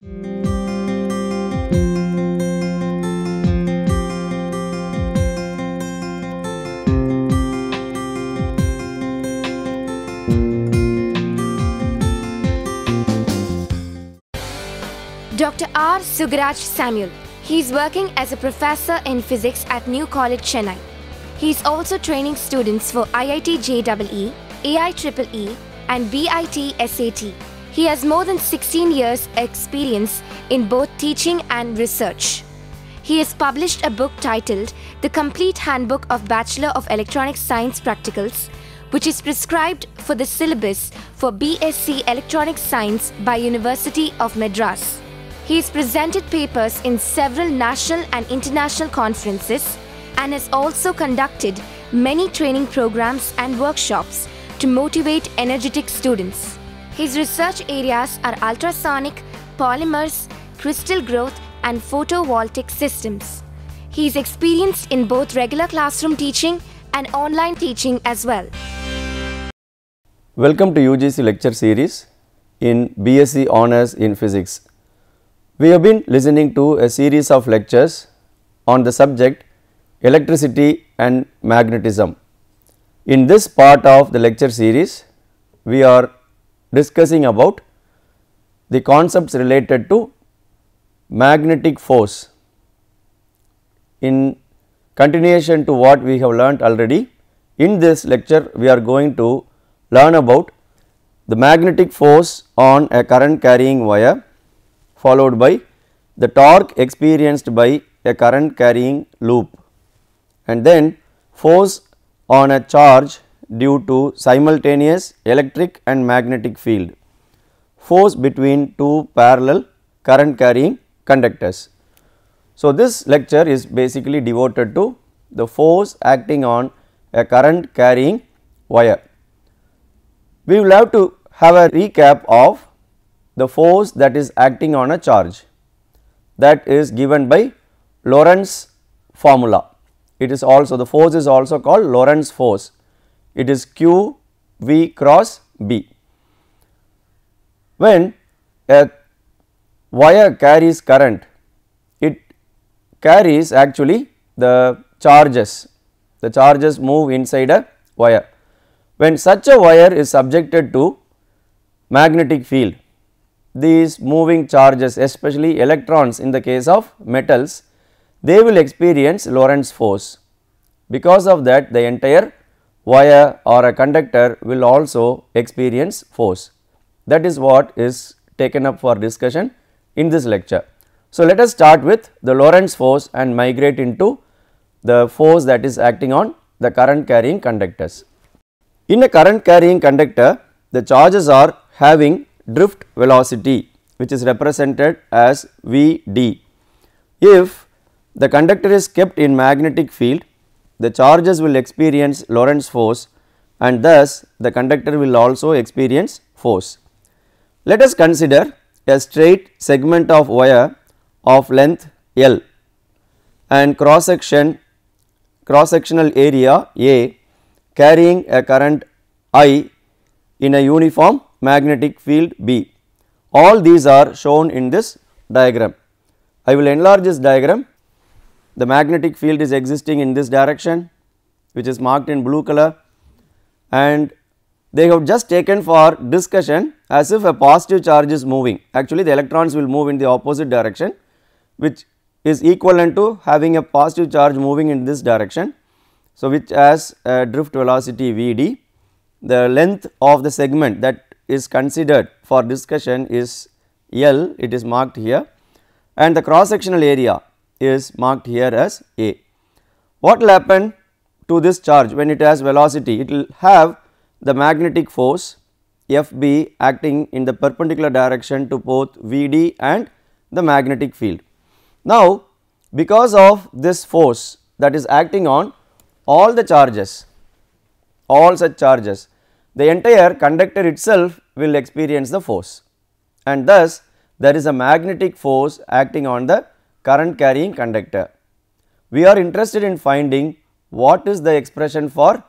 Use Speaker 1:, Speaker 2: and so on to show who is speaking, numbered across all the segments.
Speaker 1: Dr. R. Sugaraj Samuel. He is working as a professor in physics at New College, Chennai. He is also training students for IIT JEE, AIEEE and BIT SAT. He has more than 16 years experience in both teaching and research. He has published a book titled The Complete Handbook of Bachelor of Electronic Science Practicals, which is prescribed for the syllabus for BSc Electronic Science by University of Madras. He has presented papers in several national and international conferences and has also conducted many training programs and workshops to motivate energetic students. His research areas are ultrasonic, polymers, crystal growth and photovoltaic systems. He is experienced in both regular classroom teaching and online teaching as well.
Speaker 2: Welcome to UGC lecture series in BSc Honours in Physics. We have been listening to a series of lectures on the subject electricity and magnetism. In this part of the lecture series, we are discussing about the concepts related to magnetic force. In continuation to what we have learnt already, in this lecture we are going to learn about the magnetic force on a current carrying wire, followed by the torque experienced by a current carrying loop, and then force on a charge due to simultaneous electric and magnetic field, force between two parallel current carrying conductors. So, this lecture is basically devoted to the force acting on a current carrying wire. We will have to have a recap of the force that is acting on a charge, that is given by Lorentz formula. It is also, the force is also called Lorentz force. It is Q V cross B. When a wire carries current, it carries actually the charges move inside a wire. When such a wire is subjected to magnetic field, these moving charges, especially electrons in the case of metals, they will experience Lorentz force. Because of that, the entire wire or a conductor will also experience force. That is what is taken up for discussion in this lecture. So, let us start with the Lorentz force and migrate into the force that is acting on the current carrying conductors. In a current carrying conductor, the charges are having drift velocity, which is represented as Vd. If the conductor is kept in magnetic field, the charges will experience Lorentz force and thus the conductor will also experience force. Let us consider a straight segment of wire of length L and cross sectional area A carrying a current I in a uniform magnetic field B. All these are shown in this diagram. I will enlarge this diagram. The magnetic field is existing in this direction, which is marked in blue color, and they have just taken for discussion as if a positive charge is moving. Actually, the electrons will move in the opposite direction, which is equivalent to having a positive charge moving in this direction. So, which has a drift velocity Vd. The length of the segment that is considered for discussion is L, it is marked here, and the cross sectional area is marked here as A. What will happen to this charge when it has velocity? It will have the magnetic force Fb acting in the perpendicular direction to both Vd and the magnetic field. Now, because of this force that is acting on all the charges, all such charges, the entire conductor itself will experience the force, and thus there is a magnetic force acting on the current carrying conductor. We are interested in finding what is the expression for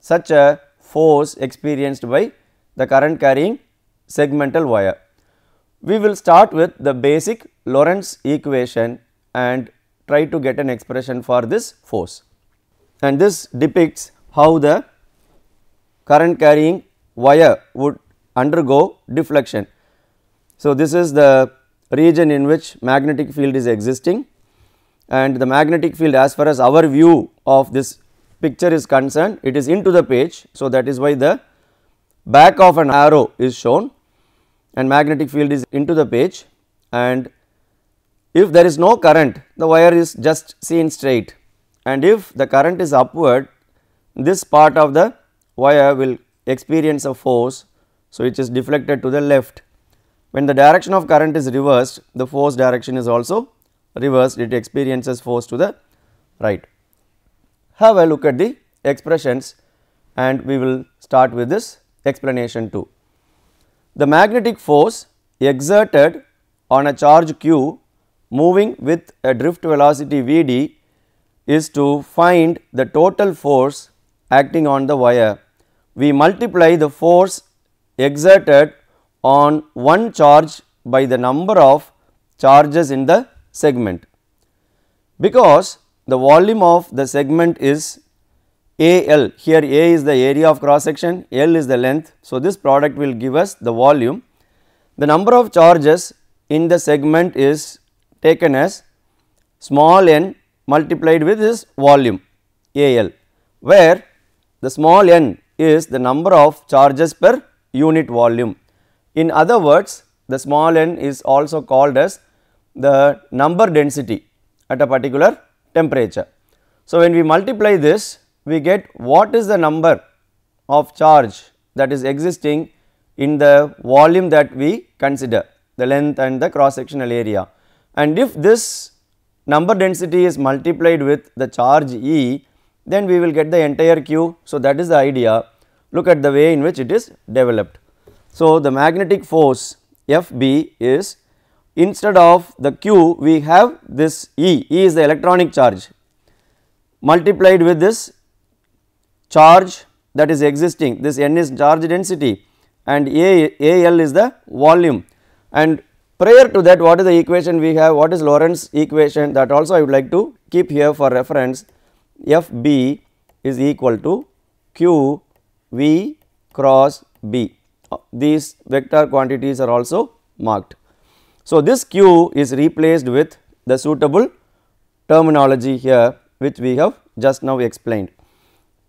Speaker 2: such a force experienced by the current carrying segmental wire. We will start with the basic Lorentz equation and try to get an expression for this force, and this depicts how the current carrying wire would undergo deflection. So, this is the region in which magnetic field is existing, and the magnetic field, as far as our view of this picture is concerned, it is into the page. So, that is why the back of an arrow is shown and magnetic field is into the page, and if there is no current, the wire is just seen straight, and if the current is upward, this part of the wire will experience a force. So, it is deflected to the left. When the direction of current is reversed, the force direction is also reversed, it experiences force to the right. Have a look at the expressions and we will start with this explanation too. The magnetic force exerted on a charge q moving with a drift velocity v d is to find the total force acting on the wire. We multiply the force exerted on one charge by the number of charges in the segment. Because the volume of the segment is AL, here A is the area of cross section, L is the length. So, this product will give us the volume. The number of charges in the segment is taken as small n multiplied with this volume AL, where the small n is the number of charges per unit volume. In other words, the small n is also called as the number density at a particular temperature. So, when we multiply this, we get what is the number of charge that is existing in the volume that we consider, the length and the cross sectional area, and if this number density is multiplied with the charge E, then we will get the entire Q. So, that is the idea. Look at the way in which it is developed. So, the magnetic force Fb is, instead of the Q we have this E is the electronic charge multiplied with this charge that is existing, this N is charge density and AL is the volume, and prior to that what is the equation we have, what is Lorentz equation, that also I would like to keep here for reference. Fb is equal to Q V cross B, these vector quantities are also marked. So, this Q is replaced with the suitable terminology here which we have just now explained.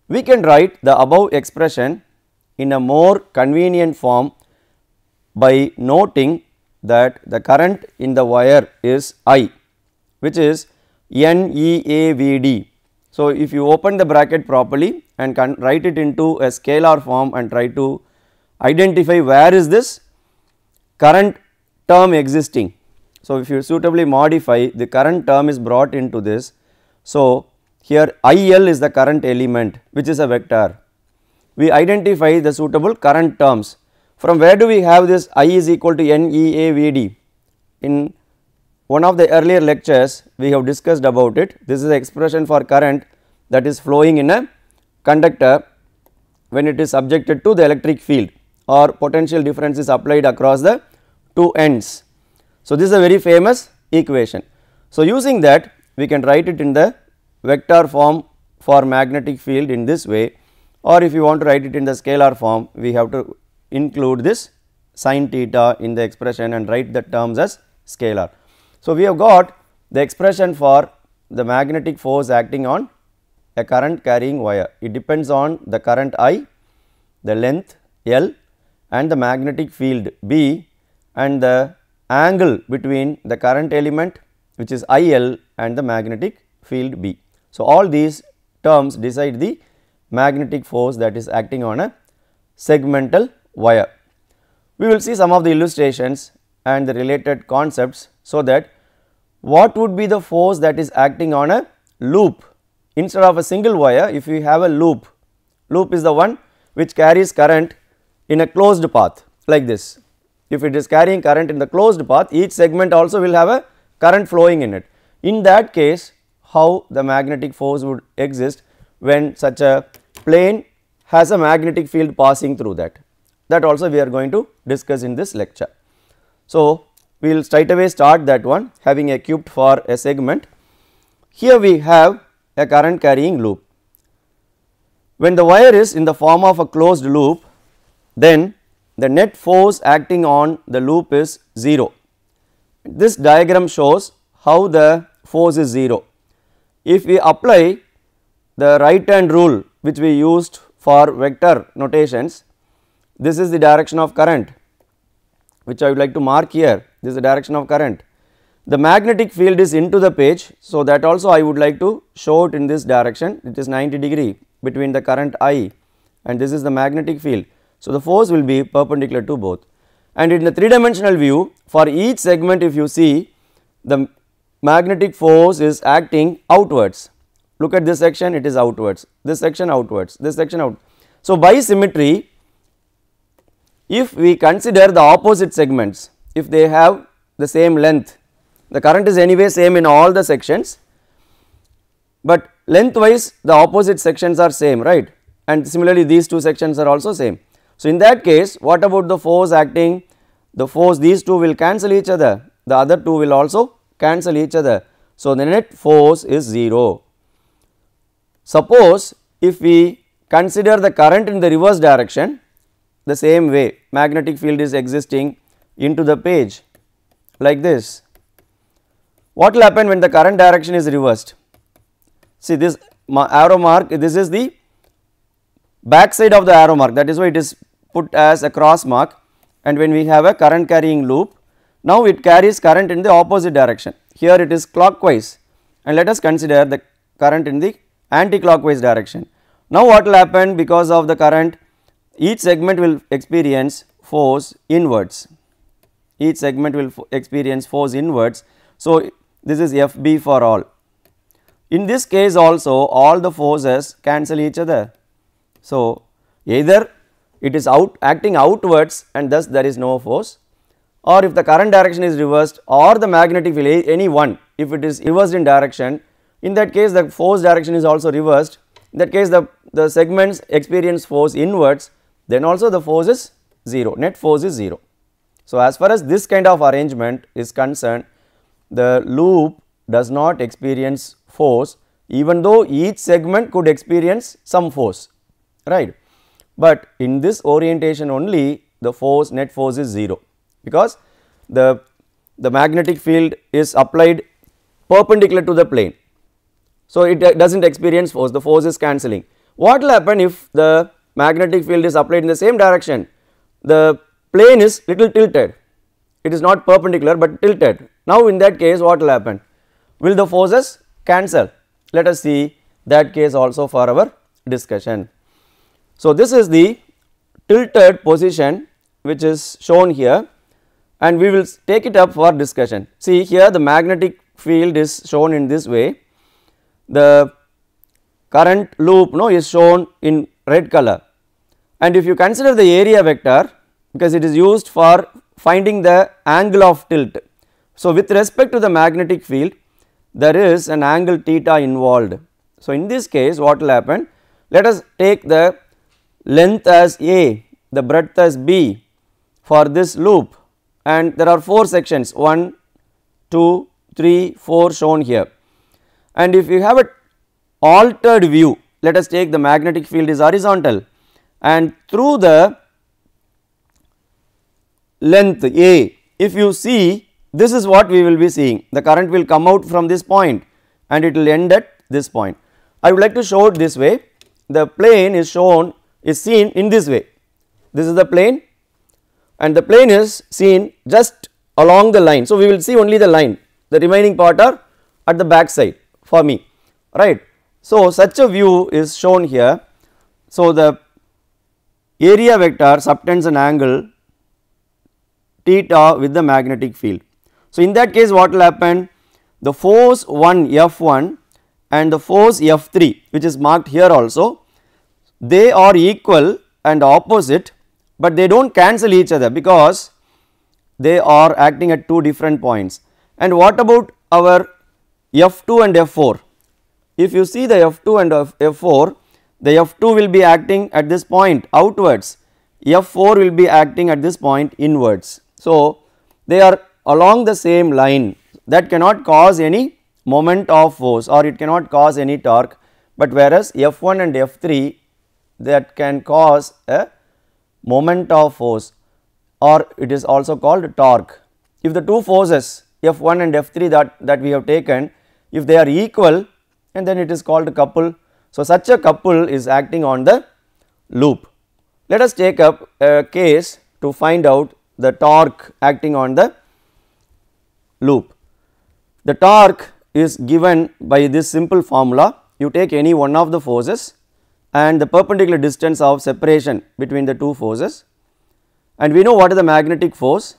Speaker 2: We can write the above expression in a more convenient form by noting that the current in the wire is I, which is NEAVD. So, if you open the bracket properly and can write it into a scalar form and try to identify where is this current term existing. So, if you suitably modify, the current term is brought into this. So, here IL is the current element which is a vector. We identify the suitable current terms. From where do we have this I is equal to NEAVD? In one of the earlier lectures we have discussed about it. This is the expression for current that is flowing in a conductor when it is subjected to the electric field or potential difference is applied across the two ends. So, this is a very famous equation. So, using that we can write it in the vector form for magnetic field in this way, or if you want to write it in the scalar form, we have to include this sin theta in the expression and write the terms as scalar. So, we have got the expression for the magnetic force acting on a current carrying wire. It depends on the current I, the length L and the magnetic field B and the angle between the current element which is IL and the magnetic field B. So, all these terms decide the magnetic force that is acting on a segmental wire. We will see some of the illustrations and the related concepts, so that what would be the force that is acting on a loop instead of a single wire. If we have a loop, loop is the one which carries current in a closed path like this. If it is carrying current in the closed path, each segment also will have a current flowing in it. In that case, how the magnetic force would exist when such a plane has a magnetic field passing through that. That also we are going to discuss in this lecture. So, we will straight away start that one, having equipped for a segment. Here we have a current carrying loop. When the wire is in the form of a closed loop, then the net force acting on the loop is 0. This diagram shows how the force is 0. If we apply the right hand rule which we used for vector notations, this is the direction of current which I would like to mark here. This is the direction of current. The magnetic field is into the page, so that also I would like to show it in this direction. It is 90 degree between the current I and this is the magnetic field. So, the force will be perpendicular to both, and in the 3-dimensional view, for each segment if you see, the magnetic force is acting outwards. Look at this section, it is outwards, this section outwards, this section out. So, by symmetry, if we consider the opposite segments, if they have the same length, the current is anyway same in all the sections, but lengthwise the opposite sections are same, right, and similarly these two sections are also same. So, in that case, what about the force acting? The force, these two will cancel each other, the other two will also cancel each other. So, the net force is 0. Suppose if we consider the current in the reverse direction, the same way magnetic field is existing into the page like this. What will happen when the current direction is reversed? See this arrow mark, this is the back side of the arrow mark, that is why it is put as a cross mark, and when we have a current carrying loop, now it carries current in the opposite direction. Here it is clockwise, and let us consider the current in the anti-clockwise direction. Now what will happen? Because of the current, each segment will experience force inwards, each segment will experience force inwards. So, this is FB for all. In this case also all the forces cancel each other. So, either it is acting outwards and thus there is no force, or if the current direction is reversed or the magnetic field any one, if it is reversed in direction, in that case the force direction is also reversed, in that case the segments experience force inwards, then also the force is 0, net force is 0. So, as far as this kind of arrangement is concerned, the loop does not experience force, even though each segment could experience some force, right. But in this orientation only the force, net force is 0, because the magnetic field is applied perpendicular to the plane. So, it does not experience force, the force is cancelling. What will happen if the magnetic field is applied in the same direction? The plane is little tilted, it is not perpendicular but tilted. Now, in that case what will happen? Will the forces cancel? Let us see that case also for our discussion. So, this is the tilted position which is shown here, and we will take it up for discussion. See here the magnetic field is shown in this way, the current loop is shown in red color, and if you consider the area vector, because it is used for finding the angle of tilt. So, with respect to the magnetic field there is an angle theta involved. So, in this case what will happen? Let us take the length as A, the breadth as B for this loop, and there are 4 sections 1, 2, 3, 4 shown here, and if you have a altered view, let us take the magnetic field is horizontal, and through the length A, if you see, this is what we will be seeing, the current will come out from this point and it will end at this point. I would like to show it this way, the plane is seen in this way, this is the plane and the plane is seen just along the line. So, we will see only the line, the remaining part are at the back side for me, right. So, such a view is shown here. So, the area vector subtends an angle theta with the magnetic field. So, in that case what will happen? The force 1 F1 and the force F3 which is marked here also, they are equal and opposite, but they do not cancel each other because they are acting at 2 different points. And what about our F2 and F4? If you see the F2 and F4, the F2 will be acting at this point outwards, F4 will be acting at this point inwards. So, they are along the same line, that cannot cause any moment of force or it cannot cause any torque, but whereas F1 and F3 that can cause a moment of force, or it is also called torque. If the two forces F1 and F3 that we have taken, if they are equal, and then it is called a couple. So, such a couple is acting on the loop. Let us take up a case to find out the torque acting on the loop. The torque is given by this simple formula. You take any one of the forces and the perpendicular distance of separation between the two forces, and we know what is the magnetic force.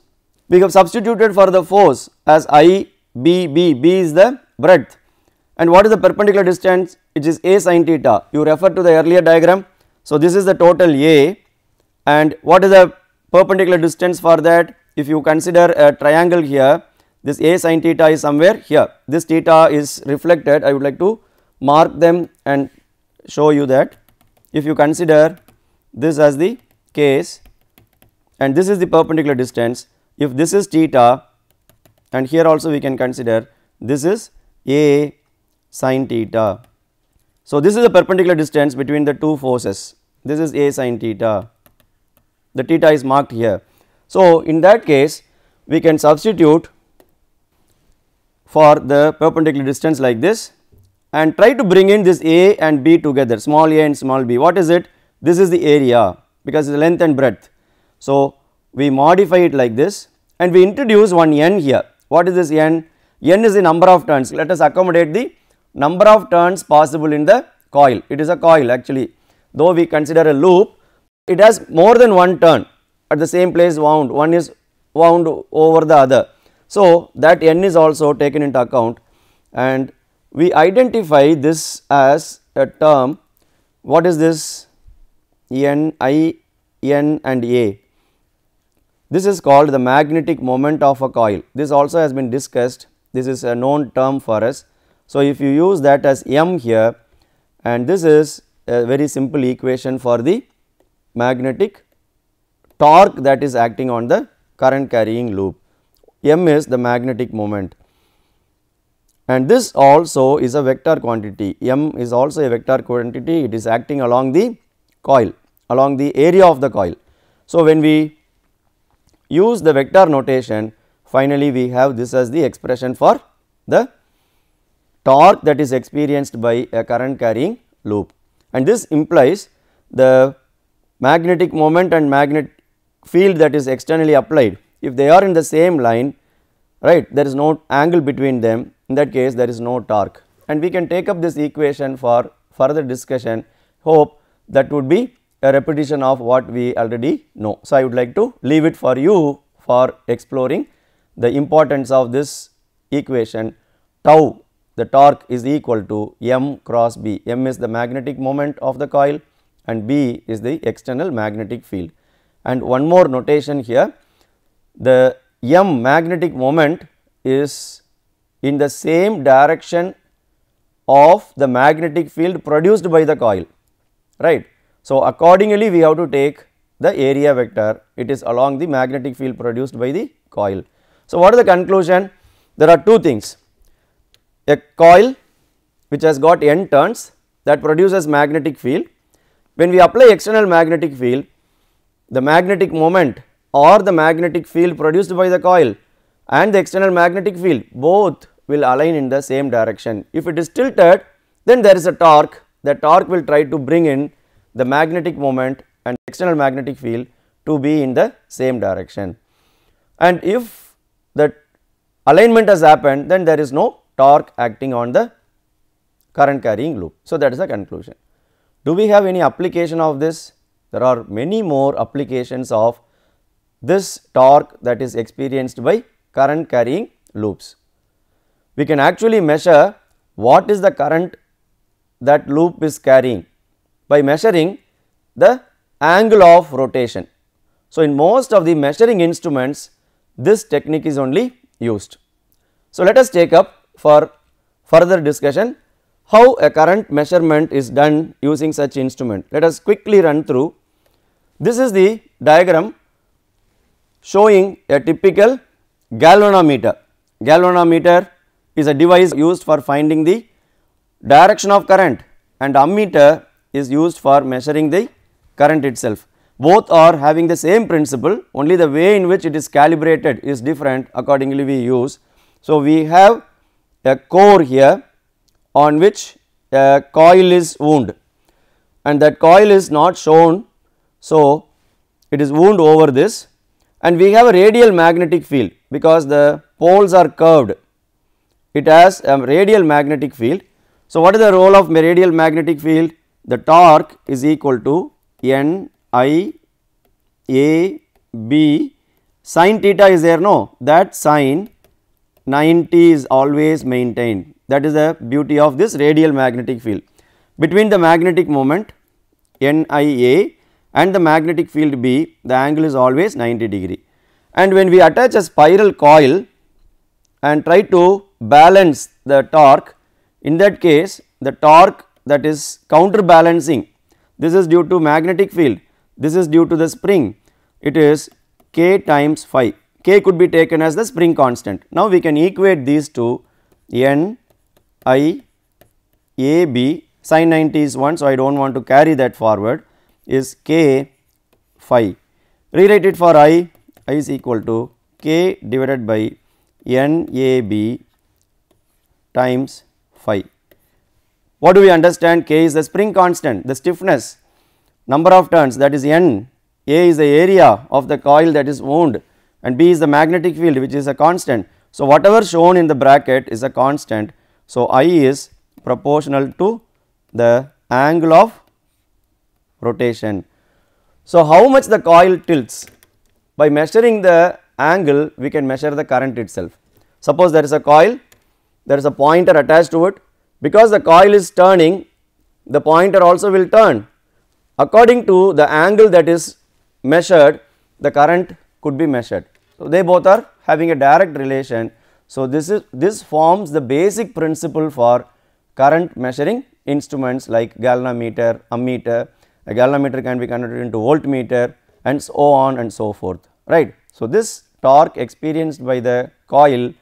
Speaker 2: We have substituted for the force as I, B, B, B is the breadth, and what is the perpendicular distance? It is A sin theta. You refer to the earlier diagram. So, this is the total A, and what is the perpendicular distance for that? If you consider a triangle here, this A sin theta is somewhere here, this theta is reflected. I would like to mark them and show you that. If you consider this as the case and this is the perpendicular distance, if this is theta, and here also we can consider this is A sin theta. So, this is the perpendicular distance between the two forces, this is A sin theta, the theta is marked here. So, in that case we can substitute for the perpendicular distance like this and try to bring in this A and B together, small a and small b. What is it? This is the area because it is length and breadth. So, we modify it like this and we introduce one n here. What is this n? N is the number of turns. Let us accommodate the number of turns possible in the coil. It is a coil actually, though we consider a loop, it has more than one turn at the same place wound, one is wound over the other. So, that n is also taken into account and we identify this as a term. What is this? N, I, N and A. This is called the magnetic moment of a coil. This also has been discussed, this is a known term for us. So, if you use that as M here, and this is a very simple equation for the magnetic torque that is acting on the current carrying loop. M is the magnetic moment, and this also is a vector quantity. M is also a vector quantity, it is acting along the coil, along the area of the coil. So, when we use the vector notation, finally we have this as the expression for the torque that is experienced by a current carrying loop, and this implies the magnetic moment and magnetic field that is externally applied. If they are in the same line, right, there is no angle between them, in that case there is no torque, and we can take up this equation for further discussion. Hope that would be a repetition of what we already know. So, I would like to leave it for you for exploring the importance of this equation. Tau, the torque, is equal to M cross B. M is the magnetic moment of the coil and B is the external magnetic field. And one more notation here, the M magnetic moment is in the same direction of the magnetic field produced by the coil, right. So, accordingly we have to take the area vector, it is along the magnetic field produced by the coil. So, what is the conclusion? There are two things, a coil which has got n turns that produces magnetic field. When we apply external magnetic field, the magnetic moment or the magnetic field produced by the coil and the external magnetic field both will align in the same direction. If it is tilted, then there is a torque, the torque will try to bring in the magnetic moment and external magnetic field to be in the same direction, and if that alignment has happened, then there is no torque acting on the current carrying loop. So, that is the conclusion. Do we have any application of this? There are many more applications of this torque that is experienced by current carrying loops. We can actually measure what is the current that loop is carrying by measuring the angle of rotation. So, in most of the measuring instruments this technique is only used. So, let us take up for further discussion how a current measurement is done using such instrument. Let us quickly run through. This is the diagram showing a typical galvanometer. Galvanometer is a device used for finding the direction of current, and ammeter is used for measuring the current itself. Both are having the same principle, only the way in which it is calibrated is different, accordingly we use. So, we have a core here on which a coil is wound, and that coil is not shown. So, it is wound over this, and we have a radial magnetic field because the poles are curved. It has a radial magnetic field. So, what is the role of radial magnetic field? The torque is equal to N I A B sin theta is there, no, that sin 90 is always maintained. That is the beauty of this radial magnetic field. Between the magnetic moment N I A and the magnetic field B, the angle is always 90 degree. And when we attach a spiral coil and try to balance the torque, in that case the torque that is counterbalancing, this is due to magnetic field, this is due to the spring, it is K times phi. K could be taken as the spring constant. Now, we can equate these to N I A B, sin 90 is 1. So, I do not want to carry that forward, is K phi. Rewrite it for I is equal to K divided by N A B times phi. What do we understand? K is the spring constant, the stiffness, number of turns, that is N. A is the area of the coil that is wound, and B is the magnetic field, which is a constant. So, whatever shown in the bracket is a constant. So, I is proportional to the angle of rotation. So, how much the coil tilts? By measuring the angle, we can measure the current itself. Suppose there is a coil, there is a pointer attached to it. Because the coil is turning, the pointer also will turn. According to the angle that is measured, the current could be measured. So, they both are having a direct relation. So, this forms the basic principle for current measuring instruments like galvanometer, ammeter. A galvanometer can be converted into voltmeter and so on and so forth, right. So, this torque experienced by the coil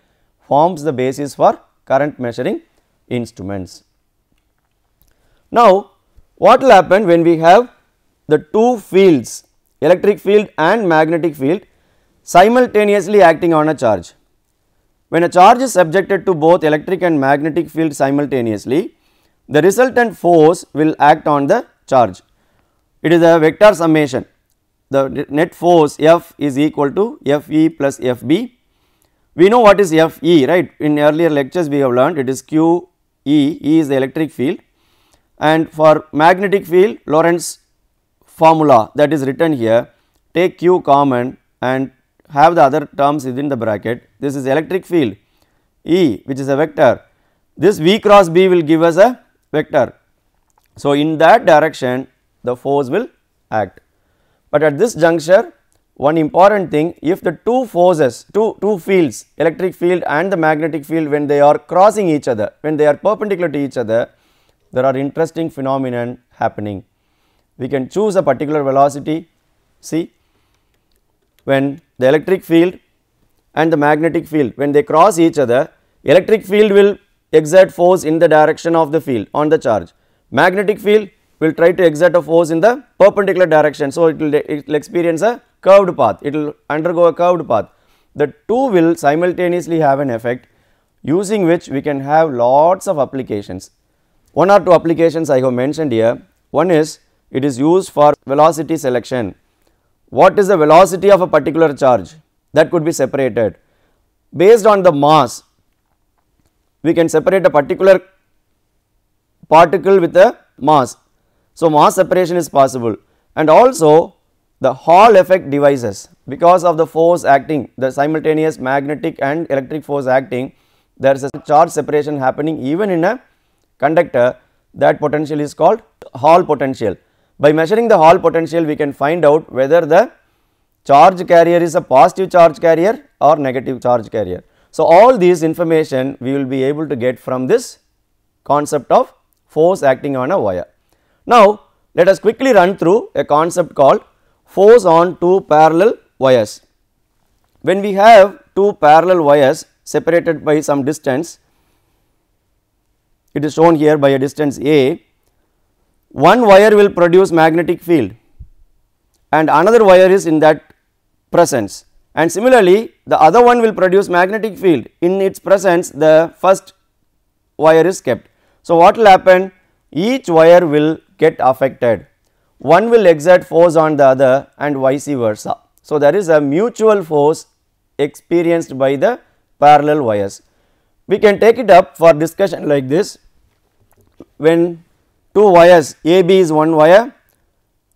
Speaker 2: forms the basis for current measuring instruments. Now, what will happen when we have the two fields, electric field and magnetic field, simultaneously acting on a charge? When a charge is subjected to both electric and magnetic field simultaneously, the resultant force will act on the charge. It is a vector summation. The net force F is equal to Fe plus Fb. We know what is Fe, right. In earlier lectures we have learned it is Q E, E is the electric field, and for magnetic field Lorentz formula that is written here, take Q common and have the other terms within the bracket. This is electric field E, which is a vector, this V cross B will give us a vector. So, in that direction the force will act. But at this juncture, one important thing, if the two forces, two fields, electric field and the magnetic field, when they are crossing each other, when they are perpendicular to each other, there are interesting phenomenon happening. We can choose a particular velocity. See, when the electric field and the magnetic field, when they cross each other, electric field will exert force in the direction of the field on the charge, magnetic field will try to exert a force in the perpendicular direction. So, it will experience a curved path, it will undergo a curved path. The two will simultaneously have an effect, using which we can have lots of applications. One or two applications I have mentioned here. One is, it is used for velocity selection. What is the velocity of a particular charge? That could be separated. Based on the mass, we can separate a particular particle with a mass. So, mass separation is possible, and also the Hall effect devices, because of the force acting, the simultaneous magnetic and electric force acting, there is a charge separation happening even in a conductor. That potential is called Hall potential. By measuring the Hall potential, we can find out whether the charge carrier is a positive charge carrier or negative charge carrier. So, all these information we will be able to get from this concept of force acting on a wire. Now, let us quickly run through a concept called force on two parallel wires. when we have two parallel wires separated by some distance, it is shown here by a distance a, one wire will produce magnetic field and another wire is in that presence, and similarly the other one will produce magnetic field, in its presence the first wire is kept. So, what will happen? Each wire will get affected, one will exert force on the other and vice versa. So, there is a mutual force experienced by the parallel wires. We can take it up for discussion like this. When two wires, AB is one wire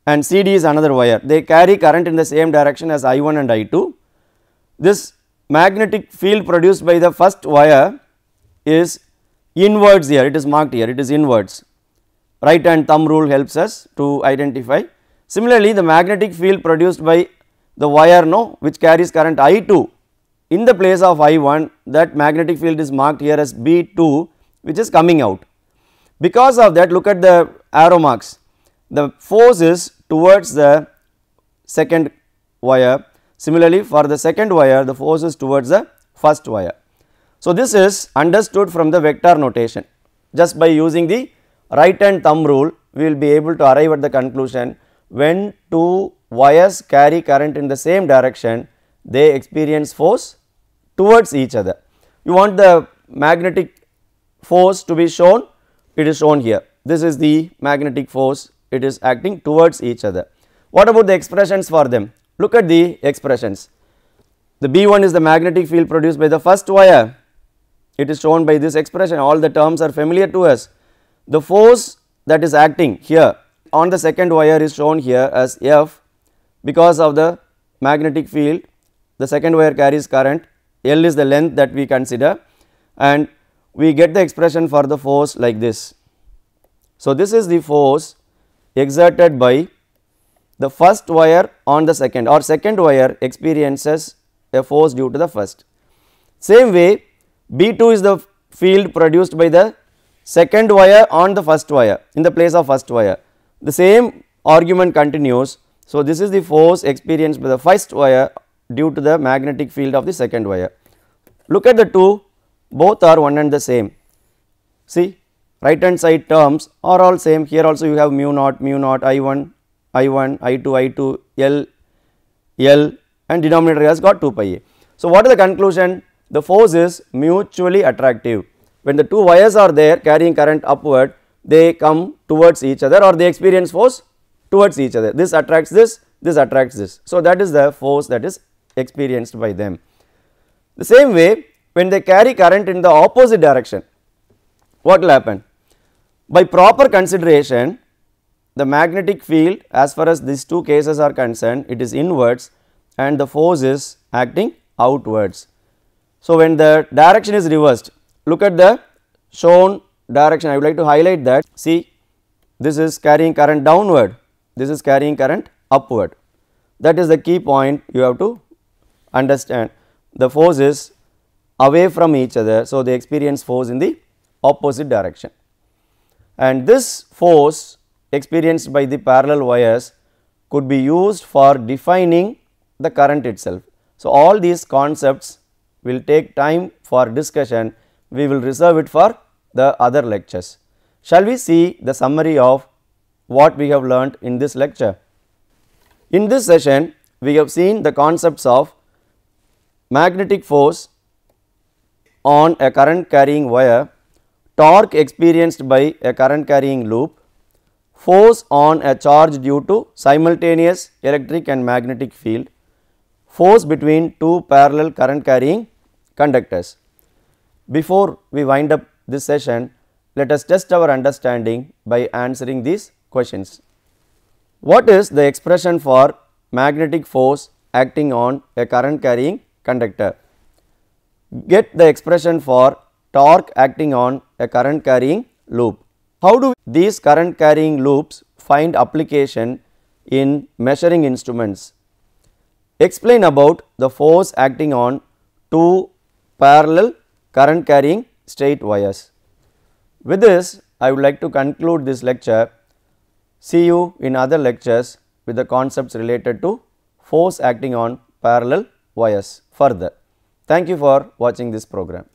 Speaker 2: and CD is another wire, they carry current in the same direction as I1 and I2. This magnetic field produced by the first wire is inwards here, it is marked here, it is inwards. Right hand thumb rule helps us to identify. Similarly, the magnetic field produced by the wire which carries current I2 in the place of I1, that magnetic field is marked here as B2, which is coming out. Because of that, look at the arrow marks, the force is towards the second wire. Similarly, for the second wire the force is towards the first wire. So, this is understood from the vector notation. Just by using the right hand thumb rule, we will be able to arrive at the conclusion, when two wires carry current in the same direction, they experience force towards each other. You want the magnetic force to be shown, it is shown here. This is the magnetic force, it is acting towards each other. What about the expressions for them? Look at the expressions. The B1 is the magnetic field produced by the first wire, it is shown by this expression, all the terms are familiar to us. The force that is acting here on the second wire is shown here as F, because of the magnetic field the second wire carries current, L is the length that we consider, and we get the expression for the force like this. So, this is the force exerted by the first wire on the second, or second wire experiences a force due to the first. Same way, B2 is the field produced by the second wire on the first wire in the place of first wire. The same argument continues. So, this is the force experienced by the first wire due to the magnetic field of the second wire. Look at the two, both are one and the same. See, right hand side terms are all same. Here also you have mu naught, I1, I1, I2, I2, L, L, and denominator has got 2 pi a. So, what is the conclusion? The force is mutually attractive. When the two wires are there carrying current upward, they come towards each other or they experience force towards each other. This attracts this, this attracts this. So, that is the force that is experienced by them. The same way, when they carry current in the opposite direction, what will happen? By proper consideration, the magnetic field, as far as these two cases are concerned, it is inwards and the force is acting outwards. So, when the direction is reversed, look at the shown direction, I would like to highlight that. See, this is carrying current downward, this is carrying current upward. That is the key point you have to understand. The force is away from each other, so they experience force in the opposite direction. And this force experienced by the parallel wires could be used for defining the current itself. So, all these concepts will take time for discussion, we will reserve it for the other lectures. Shall we see the summary of what we have learnt in this lecture? In this session, we have seen the concepts of magnetic force on a current carrying wire, torque experienced by a current carrying loop, force on a charge due to simultaneous electric and magnetic field, force between two parallel current carrying conductors. Before we wind up this session, let us test our understanding by answering these questions. What is the expression for magnetic force acting on a current carrying conductor? Get the expression for torque acting on a current carrying loop. How do these current carrying loops find application in measuring instruments? Explain about the force acting on two parallel current carrying straight wires. With this, I would like to conclude this lecture. See you in other lectures with the concepts related to force acting on parallel wires further. Thank you for watching this program.